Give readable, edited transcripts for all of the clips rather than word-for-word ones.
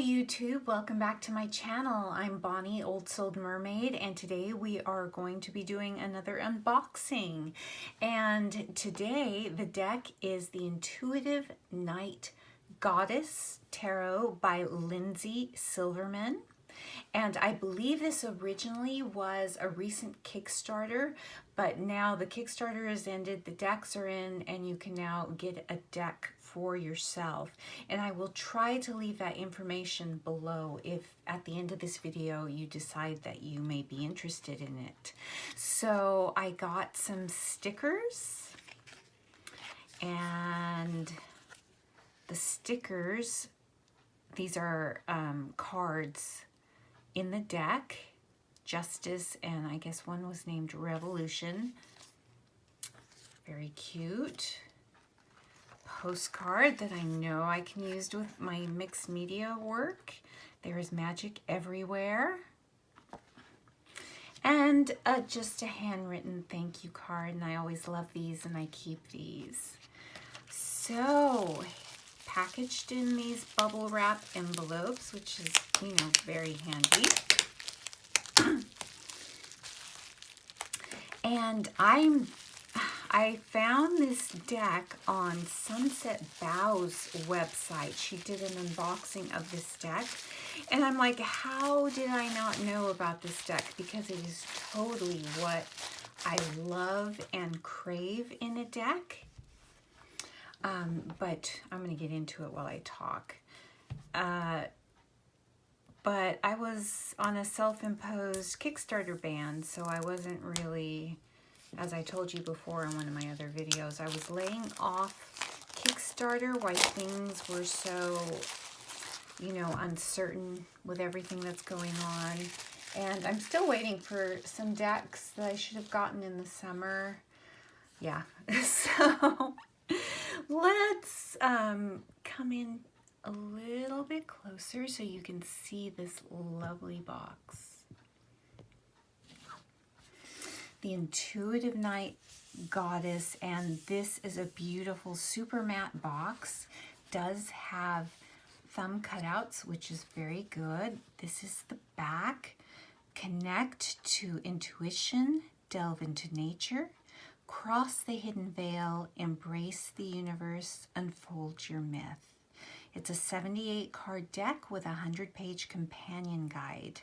YouTube, welcome back to my channel. I'm Bonnie, Old Souled Mermaid, and today we are going to be doing another unboxing. And today the deck is the Intuitive Night Goddess Tarot by Lindsay Silverman. And I believe this originally was a recent Kickstarter, but now the Kickstarter has ended, the decks are in, and you can now get a deck for yourself. And I will try to leave that information below if at the end of this video you decide that you may be interested in it. So I got some stickers, and the stickers, these are cards in the deck, Justice, and I guess one was named Revolution. Very cute. Postcard that I know I can use with my mixed media work. There is magic everywhere. And just a handwritten thank you card, and I always love these and I keep these. So, packaged in these bubble wrap envelopes, which is, you know, very handy. And I found this deck on Sunset Bow's website. She did an unboxing of this deck, and I'm like, how did I not know about this deck? Because it is totally what I love and crave in a deck. But I'm going to get into it while I talk. But I was on a self-imposed Kickstarter ban, so I wasn't really, as I told you before in one of my other videos, I was laying off Kickstarter while things were so, you know, uncertain with everything that's going on. And I'm still waiting for some decks that I should have gotten in the summer. Yeah, so let's come in a little bit closer so you can see this lovely box. The Intuitive Night Goddess, and this is a beautiful super matte box. Does have thumb cutouts, which is very good. This is the back. Connect to intuition, delve into nature, cross the hidden veil, embrace the universe, unfold your myth. It's a 78 card deck with a 100-page companion guide.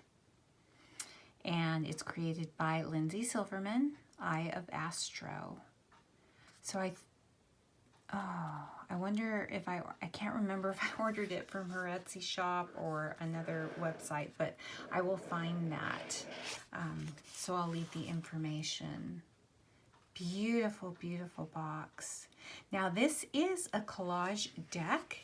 And it's created by Lindsay Silverman, Eye of Astro. So I wonder if I can't remember if I ordered it from her Etsy shop or another website, but I will find that. So I'll leave the information. Beautiful, beautiful box. Now this is a collage deck,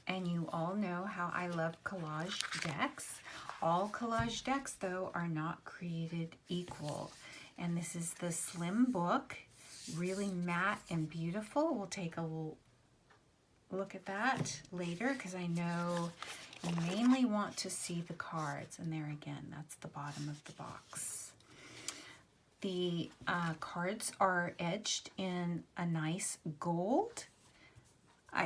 and you all know how I love collage decks. All collage decks, though, are not created equal. And this is the slim book, really matte and beautiful. We'll take a look at that later because I know you mainly want to see the cards. And there again, that's the bottom of the box. The cards are edged in a nice gold.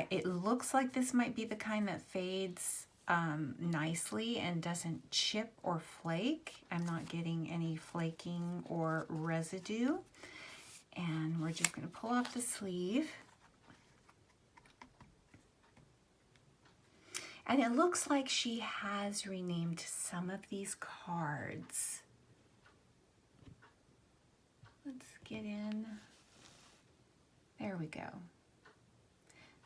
It looks like this might be the kind that fades nicely and doesn't chip or flake. I'm not getting any flaking or residue. And we're just going to pull off the sleeve. And it looks like she has renamed some of these cards. Let's get in. There we go.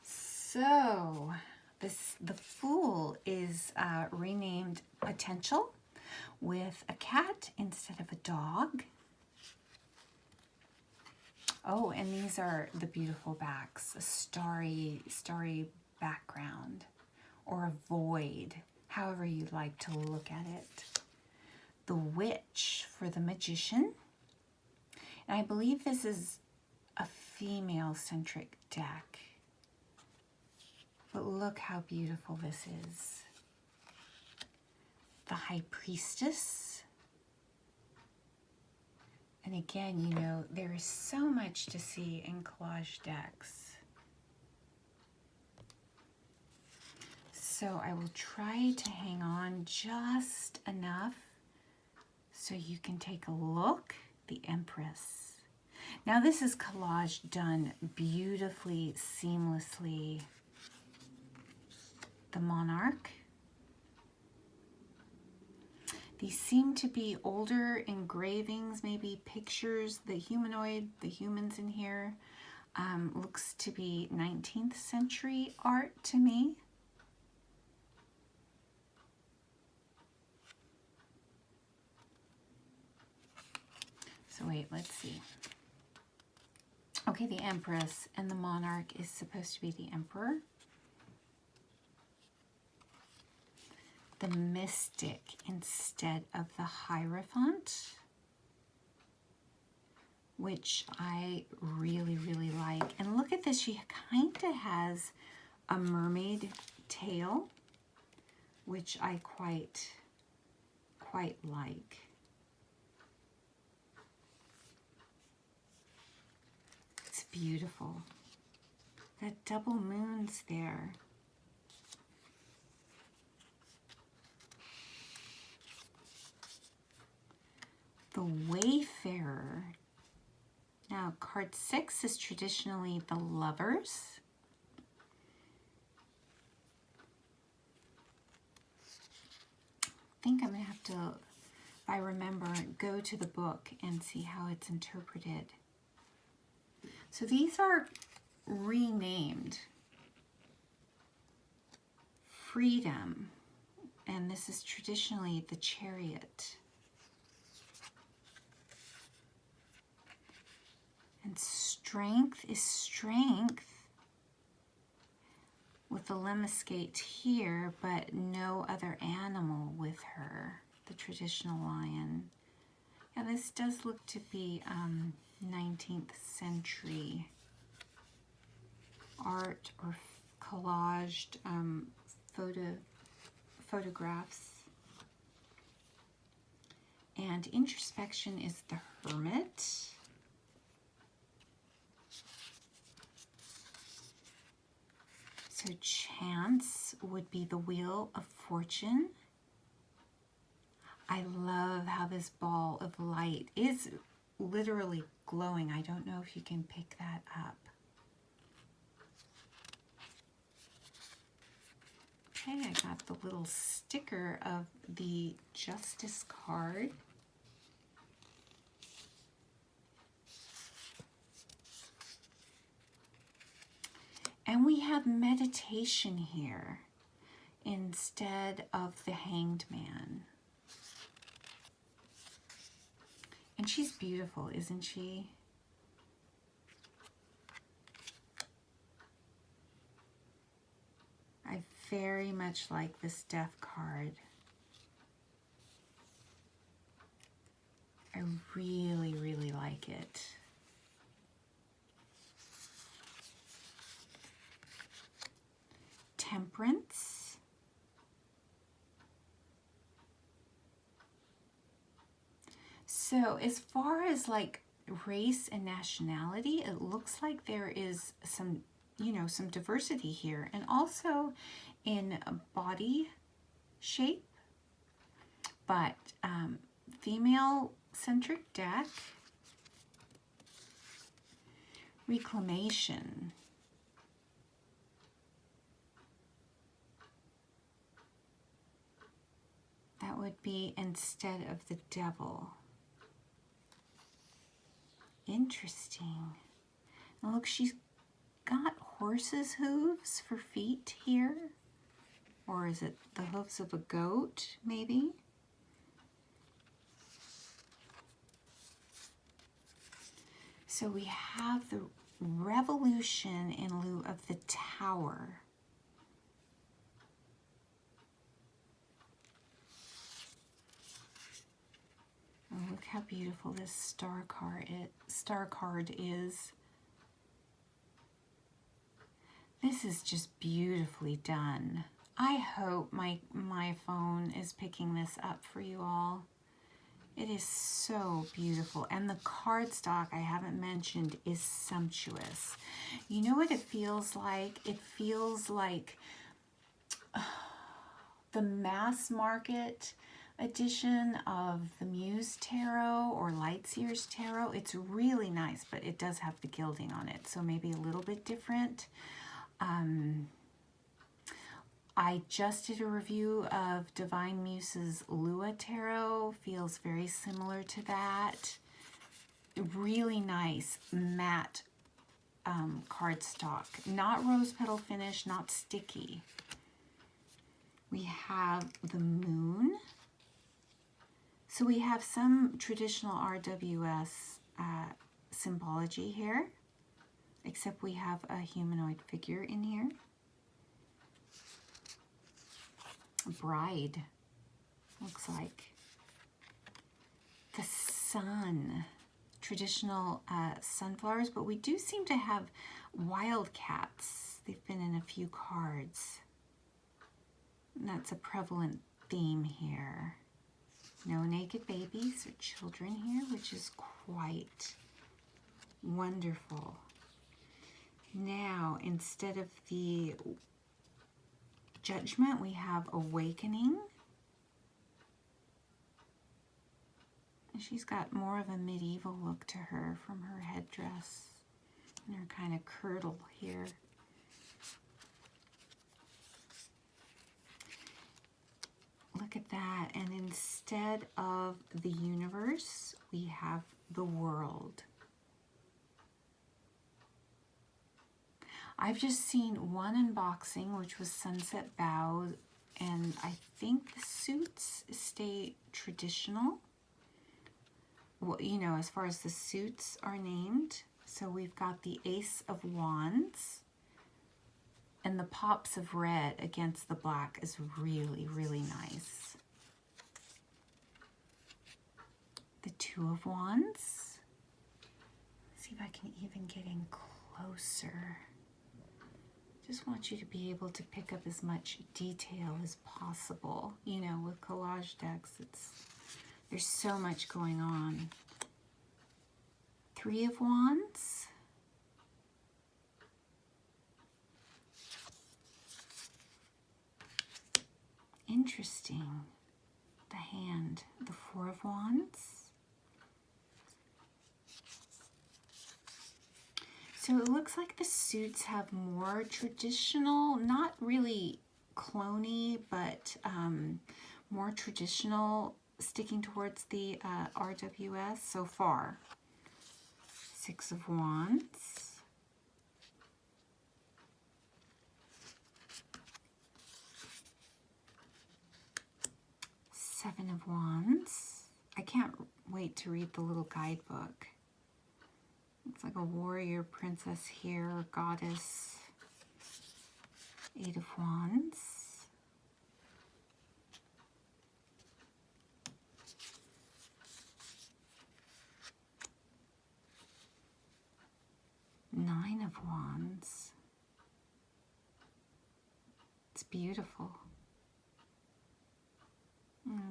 So, the Fool is renamed Potential with a cat instead of a dog. Oh, and these are the beautiful backs, a starry background, or a void, however you'd like to look at it. The Witch for the Magician. And I believe this is a female-centric deck. But look how beautiful this is. The High Priestess. And again, you know, there is so much to see in collage decks. So I will try to hang on just enough so you can take a look. The Empress. Now this is collage done beautifully, seamlessly. The Monarch. These seem to be older engravings, maybe pictures. The humanoid, the humans in here, looks to be 19th century art to me. So wait, let's see. Okay, the Empress and the Monarch is supposed to be the Emperor. The Mystic instead of the Hierophant, which I really, really like. And look at this, she kind of has a mermaid tail, which I quite like. It's beautiful. That double moon's there. The Wayfarer. Now, card 6 is traditionally the Lovers. I think I'm going to have to, if I remember, go to the book and see how it's interpreted. So these are renamed. Freedom. And this is traditionally the Chariot. And strength is strength with the lemniscate here, but no other animal with her, the traditional lion. Yeah, this does look to be 19th century art or collaged photographs. And introspection is the Hermit. So chance would be the Wheel of Fortune. I love how this ball of light is literally glowing. I don't know if you can pick that up. Okay, I got the little sticker of the Justice card. And we have meditation here instead of the Hanged Man. And she's beautiful, isn't she? I very much like this Death card. I really, really like it. Temperance. So as far as like race and nationality, it looks like there is some, you know, some diversity here, and also in body shape, but female-centric deck. Reclamation. That would be instead of the Devil. Interesting. And look, she's got horse's hooves for feet here. Or is it the hoofs of a goat, maybe? So we have the Revolution in lieu of the Tower. Oh, look how beautiful this star card is. This is just beautifully done. I hope my phone is picking this up for you all. It is so beautiful. And the cardstock I haven't mentioned is sumptuous. You know what it feels like? It feels like the mass market edition of the Muse Tarot or Lightseers Tarot. It's really nice, but it does have the gilding on it, so maybe a little bit different. I just did a review of Divine Muse's Lua Tarot. Feels very similar to that. Really nice matte cardstock. Not rose petal finish, not sticky. We have the moon. So we have some traditional RWS symbology here, except we have a humanoid figure in here. A bride, looks like. The sun, traditional sunflowers, but we do seem to have wildcats. They've been in a few cards. And that's a prevalent theme here. No naked babies or children here, which is quite wonderful. Now, instead of the Judgment, we have Awakening. And she's got more of a medieval look to her from her headdress and her kind of kirtle here. Look at that. And instead of the universe, we have the world. I've just seen one unboxing, which was Sunset Bow, and I think the suits stay traditional. Well, you know, as far as the suits are named. So we've got the Ace of Wands, and the pops of red against the black is really, really nice. The Two of Wands. Let's see if I can even get in closer. Just want you to be able to pick up as much detail as possible. You know, with collage decks, there's so much going on. Three of Wands. Interesting. The hand, the Four of Wands. So it looks like the suits have more traditional, not really clone-y, but more traditional, sticking towards the RWS so far. Six of Wands. Seven of Wands. I can't wait to read the little guidebook. It's like a warrior princess here, goddess. Eight of Wands. Nine of Wands. It's beautiful.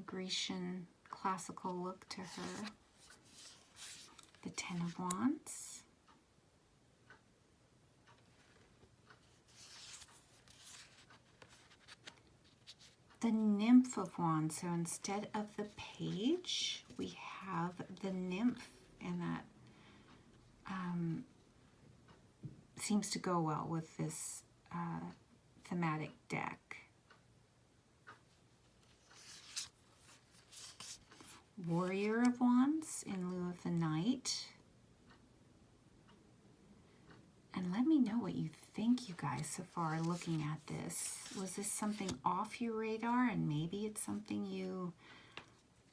Grecian classical look to her. The Ten of Wands. The Nymph of Wands. So instead of the page, we have the nymph, and that seems to go well with this thematic deck. Warrior of Wands in lieu of the Knight. And let me know what you think, you guys, so far looking at this. Was this something off your radar, and maybe it's something you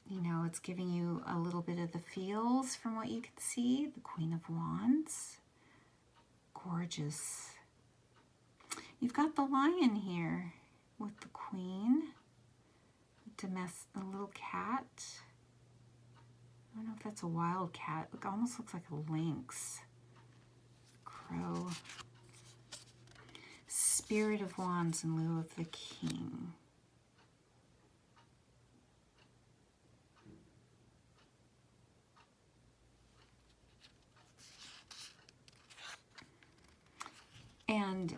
know, it's giving you a little bit of the feels from what you can see? The Queen of Wands. Gorgeous. You've got the Lion here with the Queen. A little cat. I don't know if that's a wild cat. It almost looks like a lynx. Crow. Spirit of Wands in lieu of the King. And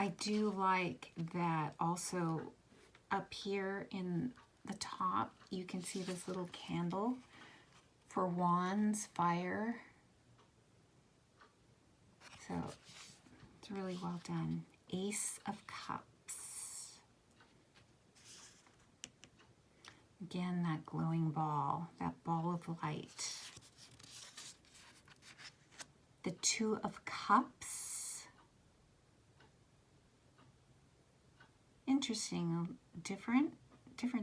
I do like that also up here in the top, you can see this little candle for wands, fire. So it's really well done. Ace of Cups. Again, that glowing ball, that ball of light. The Two of Cups. Interesting, different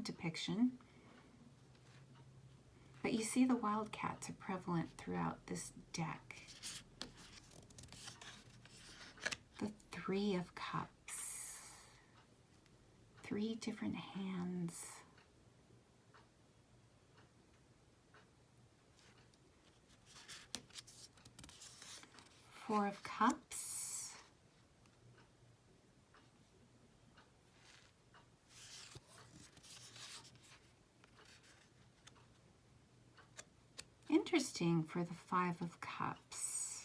depiction. But you see the wildcats are prevalent throughout this deck. The Three of Cups. 3 different hands. Four of Cups. Interesting for the Five of Cups.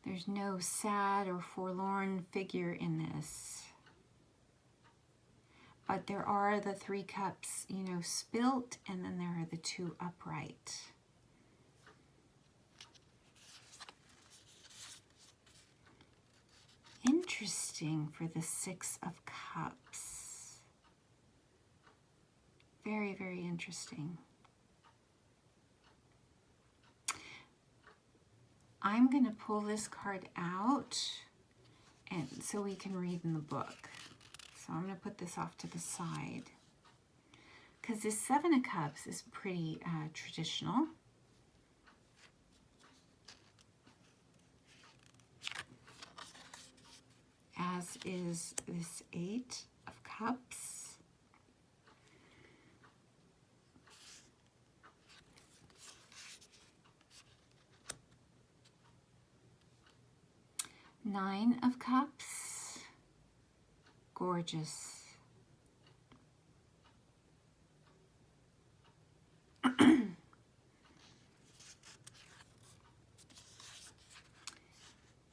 There's no sad or forlorn figure in this. But there are the 3 cups, you know, spilt, and then there are the 2 upright. Interesting for the Six of Cups. Very, very interesting. I'm going to pull this card out and so we can read in the book. So I'm going to put this off to the side. Because this Seven of Cups is pretty traditional. As is this Eight of Cups. Nine of Cups. Gorgeous.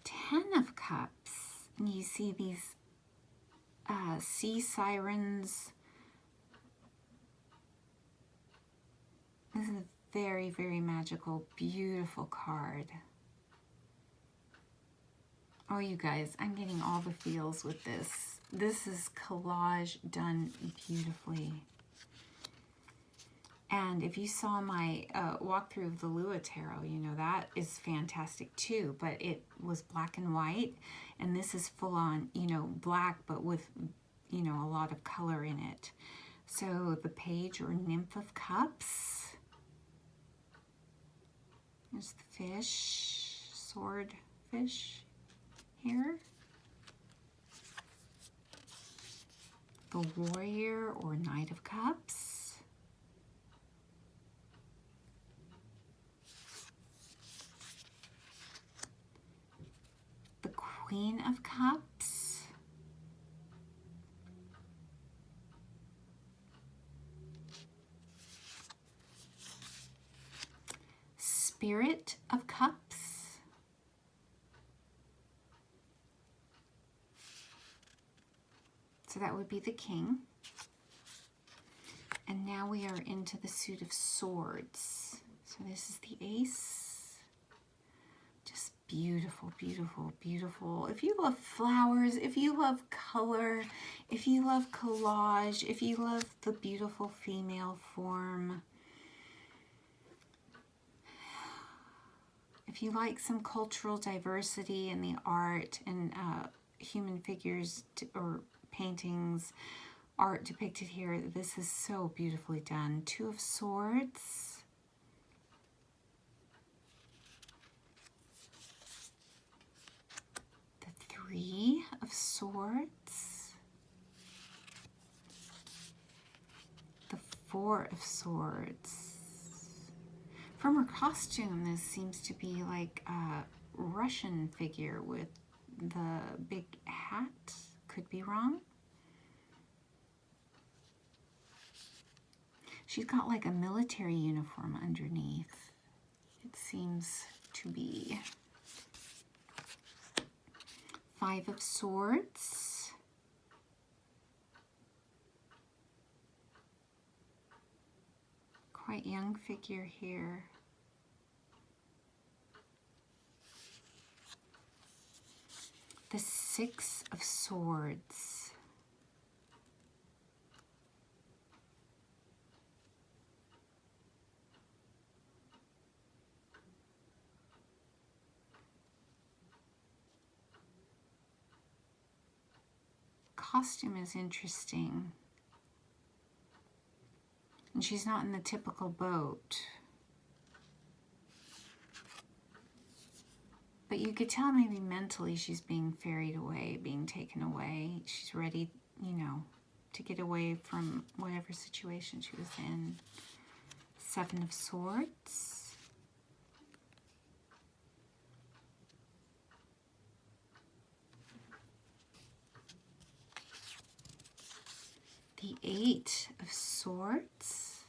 Ten of Cups. And you see these sea sirens. This is a very, very magical, beautiful card. Oh, you guys, I'm getting all the feels with this. This is collage done beautifully. And if you saw my walkthrough of the Lua Tarot, you know, that is fantastic too. But it was black and white. And this is full on, you know, black, but with, you know, a lot of color in it. So the Page or Nymph of Cups. There's the fish, sword fish here. The Warrior or Knight of Cups. The Queen of Cups. Spirit of Cups. So that would be the King. And now we are into the Suit of Swords. So this is the Ace. Just beautiful, beautiful, beautiful. If you love flowers, if you love color, if you love collage, if you love the beautiful female form, if you like some cultural diversity in the art and human figures or paintings, art depicted here, this is so beautifully done. Two of Swords. The Three of Swords. The Four of Swords. From her costume, this seems to be like a Russian figure with the big hat. Could be wrong. She's got like a military uniform underneath. It seems to be. Five of Swords. Quite young figure here. The Six of Swords. Costume is interesting. And she's not in the typical boat. But you could tell maybe mentally she's being ferried away, being taken away. She's ready, you know, to get away from whatever situation she was in. Seven of Swords. The Eight of Swords.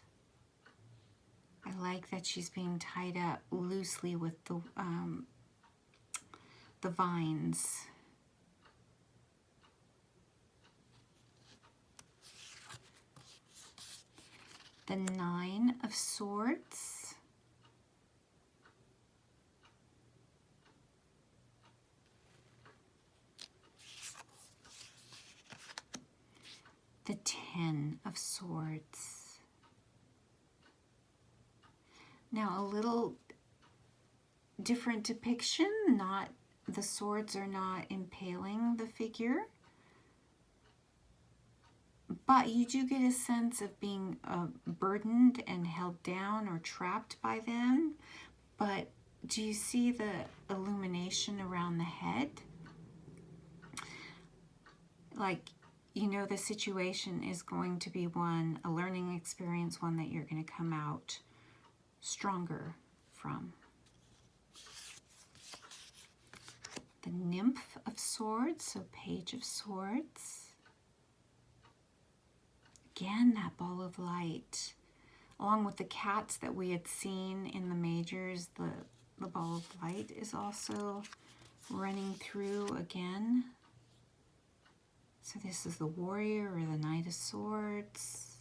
I like that she's being tied up loosely with the vines. The Nine of Swords. The Ten of Swords. Now a little different depiction, the swords are not impaling the figure, but you do get a sense of being burdened and held down or trapped by them. But do you see the illumination around the head? Like, you know, the situation is going to be a learning experience, one that you're going to come out stronger from. The Nymph of Swords, so Page of Swords. Again, that ball of light. Along with the cats that we had seen in the majors, the ball of light is also running through again. So this is the Warrior or the Knight of Swords.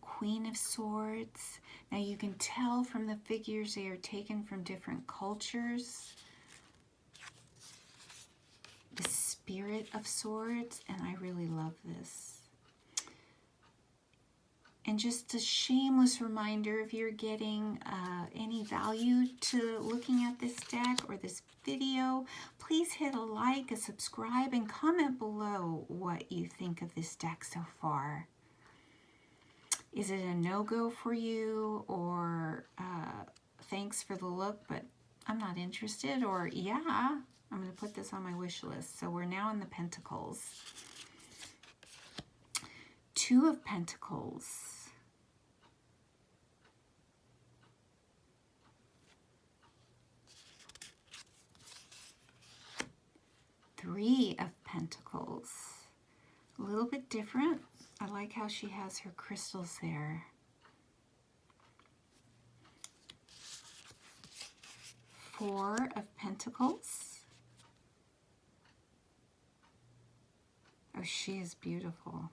Queen of Swords. Now you can tell from the figures they are taken from different cultures. The Spirit of Swords, and I really love this. And just a shameless reminder, if you're getting any value to looking at this deck or this video, please hit a like, a subscribe, and comment below what you think of this deck so far. Is it a no-go for you, or thanks for the look, but I'm not interested, or yeah, I'm going to put this on my wish list. So we're now in the Pentacles. Two of Pentacles. Three of Pentacles. A little bit different. I like how she has her crystals there. Four of Pentacles. Oh, she is beautiful.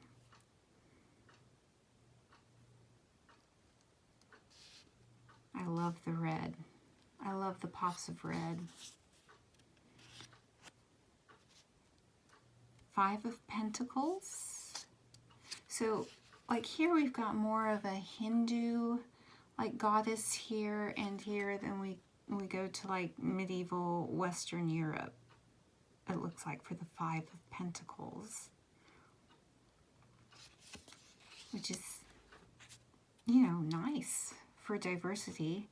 I love the red. I love the pops of red. Five of Pentacles. So, like here we've got more of a Hindu, like goddess here and here than we go to like medieval Western Europe. It looks like for the Five of Pentacles, which is, you know, nice for diversity.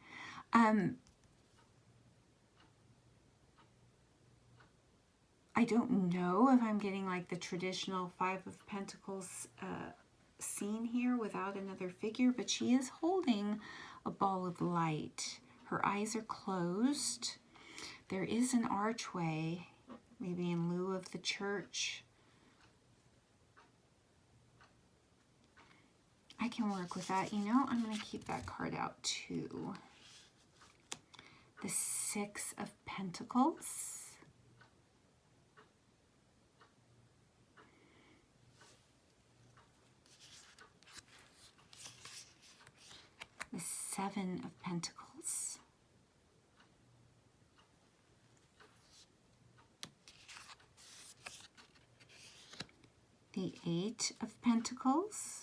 I don't know if I'm getting like the traditional Five of Pentacles scene here without another figure, but she is holding a ball of light. Her eyes are closed. There is an archway, maybe in lieu of the church. I can work with that. You know, I'm going to keep that card out too. the Six of Pentacles, the Seven of Pentacles, the Eight of Pentacles,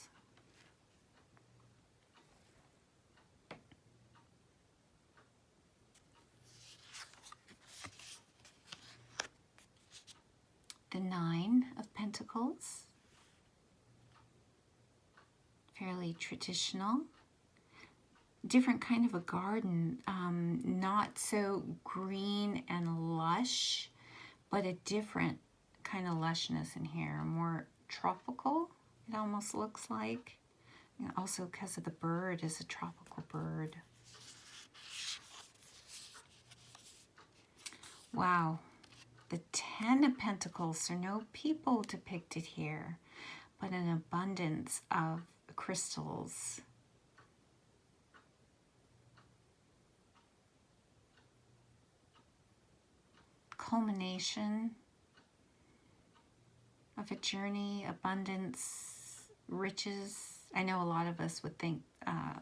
the Nine of Pentacles, fairly traditional, different kind of a garden, not so green and lush, but a different kind of lushness in here, more tropical, it almost looks like. And also because of the bird, is a tropical bird. Wow. The Ten of Pentacles, so no people depicted here, but an abundance of crystals. Culmination of a journey, abundance, riches. I know a lot of us would think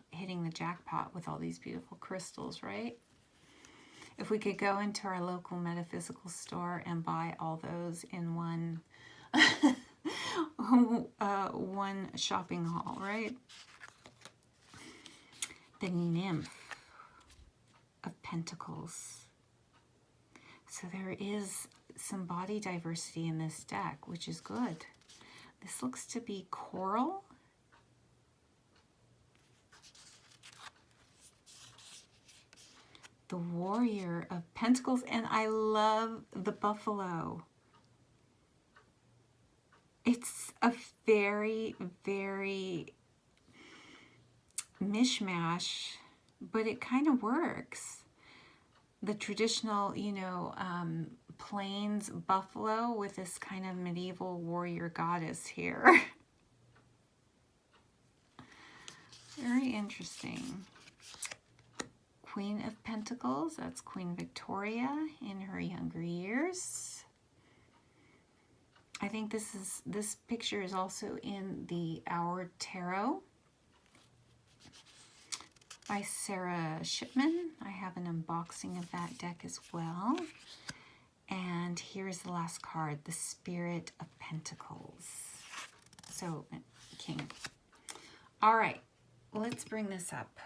hitting the jackpot with all these beautiful crystals, right? If we could go into our local metaphysical store and buy all those in one one shopping haul, right? The Nymph of Pentacles. So there is some body diversity in this deck, which is good. This looks to be coral. The Warrior of Pentacles, and I love the buffalo. It's a very, very mishmash, but it kind of works. The traditional, you know, plains buffalo with this kind of medieval warrior goddess here. Very interesting. Queen of Pentacles, that's Queen Victoria in her younger years. I think this picture is also in the Our Tarot by Sarah Shipman. I have an unboxing of that deck as well. And here's the last card, the Spirit of Pentacles. So, King. All right, let's bring this up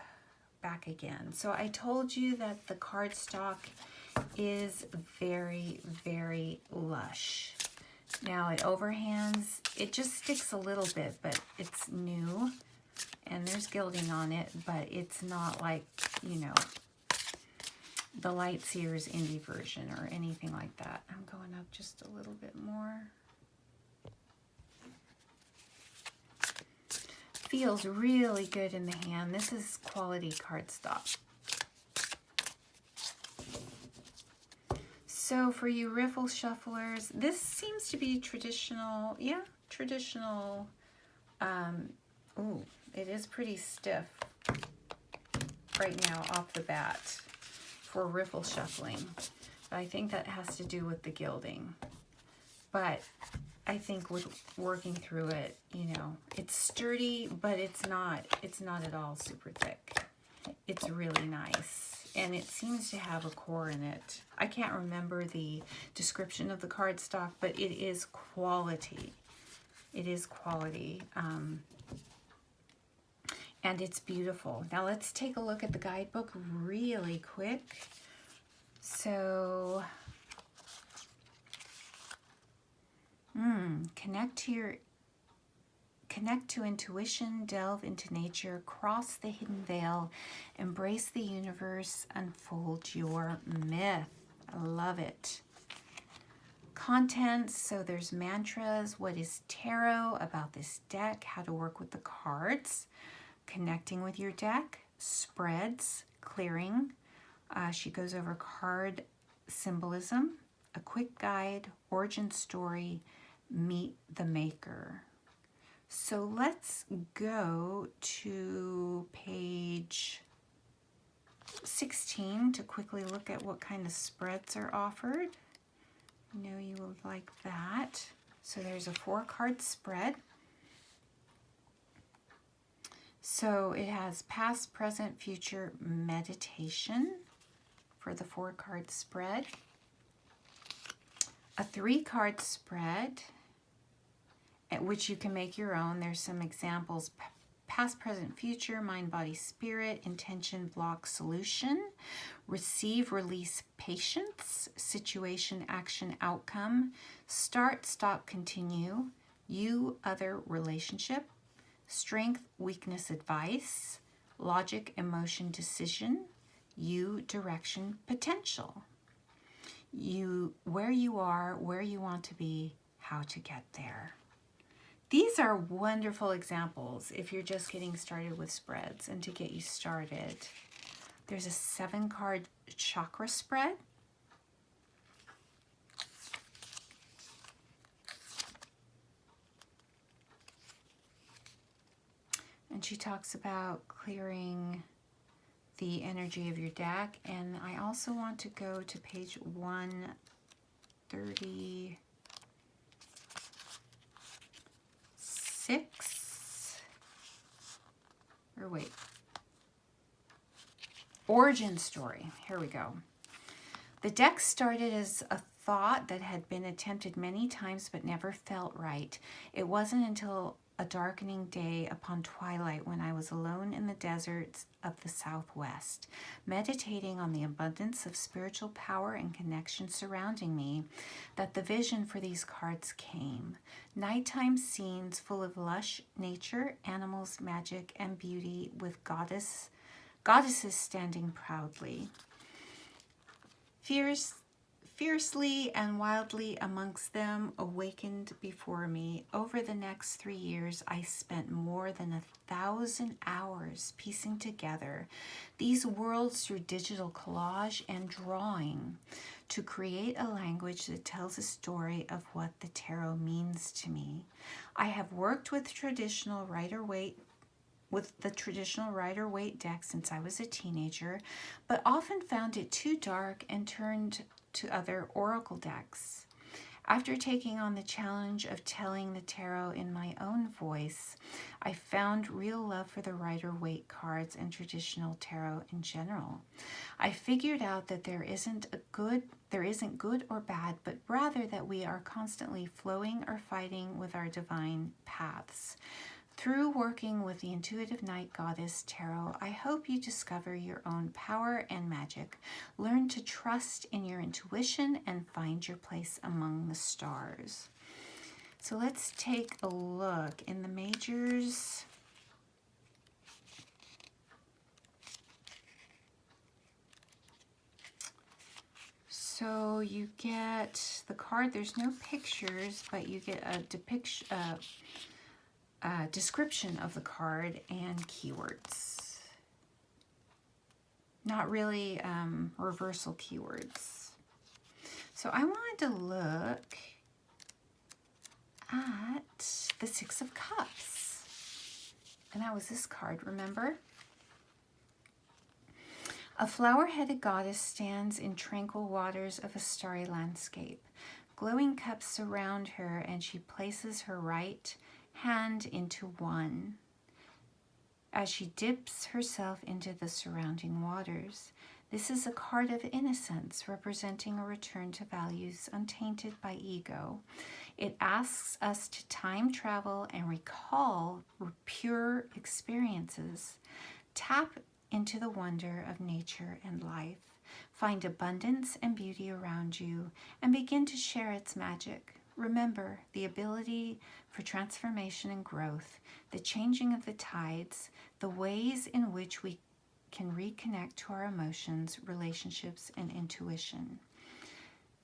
back again. So I told you that the cardstock is very, very lush. Now it overhands, it just sticks a little bit, but it's new and there's gilding on it, but it's not like, you know, the Lightseers indie version or anything like that. I'm going up just a little bit more. Feels really good in the hand. This is quality cardstock. So for you riffle shufflers, this seems to be traditional. Yeah, traditional. Ooh, it is pretty stiff right now off the bat for riffle shuffling. But I think that has to do with the gilding. But I think with working through it, you know, it's sturdy, but it's not at all super thick. It's really nice. And it seems to have a core in it. I can't remember the description of the cardstock, but it is quality. It is quality. And it's beautiful. Now let's take a look at the guidebook really quick. So, connect to intuition, delve into nature, cross the hidden veil, embrace the universe, unfold your myth. I love it. Contents, so there's mantras, what is tarot, about this deck, how to work with the cards, connecting with your deck, spreads, clearing. She goes over card symbolism, a quick guide, origin story, meet the maker. So let's go to page 16 to quickly look at what kind of spreads are offered. I know you will like that. So there's a 4-card spread. So it has past, present, future meditation for the 4-card spread. A 3-card spread, at which you can make your own. There's some examples: past, present, future, mind, body, spirit, intention, block, solution, receive, release, patience, situation, action, outcome, start, stop, continue, you, other, relationship, strength, weakness, advice, logic, emotion, decision, you, direction, potential. You, where you are, where you want to be, how to get there. These are wonderful examples if you're just getting started with spreads and to get you started. There's a 7-card chakra spread. And she talks about clearing the energy of your deck. And I also want to go to page 136. Or wait. Origin story. Here we go. The deck started as a thought that had been attempted many times but never felt right. It wasn't until a darkening day upon twilight when I was alone in the deserts of the Southwest, meditating on the abundance of spiritual power and connection surrounding me, that the vision for these cards came. Nighttime scenes full of lush nature, animals, magic, and beauty, with goddesses standing proudly. Fiercely and wildly amongst them awakened before me. Over the next 3 years, I spent more than 1,000 hours piecing together these worlds through digital collage and drawing to create a language that tells a story of what the tarot means to me. I have worked with the traditional Rider-Waite deck since I was a teenager, but often found it too dark and turned to other oracle decks. After taking on the challenge of telling the tarot in my own voice, I found real love for the Rider-Waite cards and traditional tarot in general. I figured out that there isn't good or bad, but rather that we are constantly flowing or fighting with our divine paths. Through working with the Intuitive Night Goddess Tarot, I hope you discover your own power and magic, learn to trust in your intuition, and find your place among the stars. So let's take a look in the majors. So you get the card, there's no pictures, but you get a depiction, description of the card and keywords. Not really reversal keywords. So I wanted to look at the 6 of Cups. And that was this card, remember? A flower-headed goddess stands in tranquil waters of a starry landscape. Glowing cups surround her, and she places her right hand into one as she dips herself into the surrounding waters. This is a card of innocence, representing a return to values untainted by ego. It asks us to time travel and recall pure experiences. Tap into the wonder of nature and life. Find abundance and beauty around you and begin to share its magic. Remember the ability for transformation and growth, the changing of the tides, the ways in which we can reconnect to our emotions, relationships, and intuition.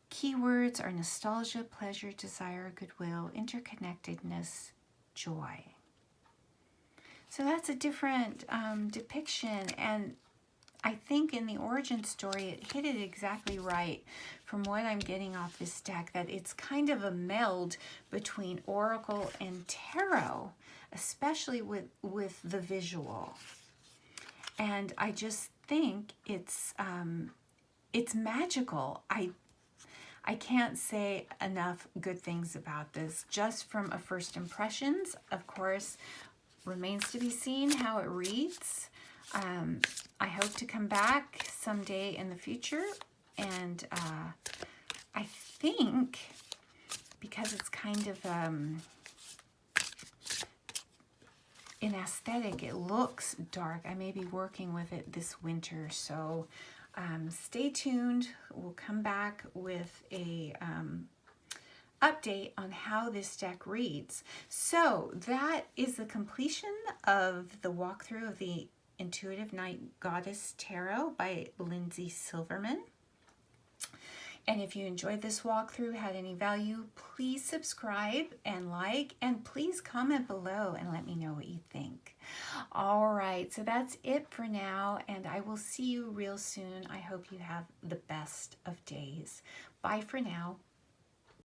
Keywords are nostalgia, pleasure, desire, goodwill, interconnectedness, joy. So that's a different depiction, and I think in the origin story it hit it exactly right from what I'm getting off this deck, that it's kind of a meld between oracle and tarot, especially with the visual. And I just think it's magical. I can't say enough good things about this. Just from a first impressions, of course, remains to be seen how it reads. I hope to come back someday in the future, and I think because it's kind of in aesthetic, it looks dark. I may be working with it this winter, so stay tuned. We'll come back with a update on how this deck reads. So that is the completion of the walkthrough of the Intuitive Night Goddess Tarot by Lindsay Silverman. And if you enjoyed this walkthrough, had any value, please subscribe and like, and please comment below and let me know what you think. All right, so that's it for now, and I will see you real soon. I hope you have the best of days. Bye for now.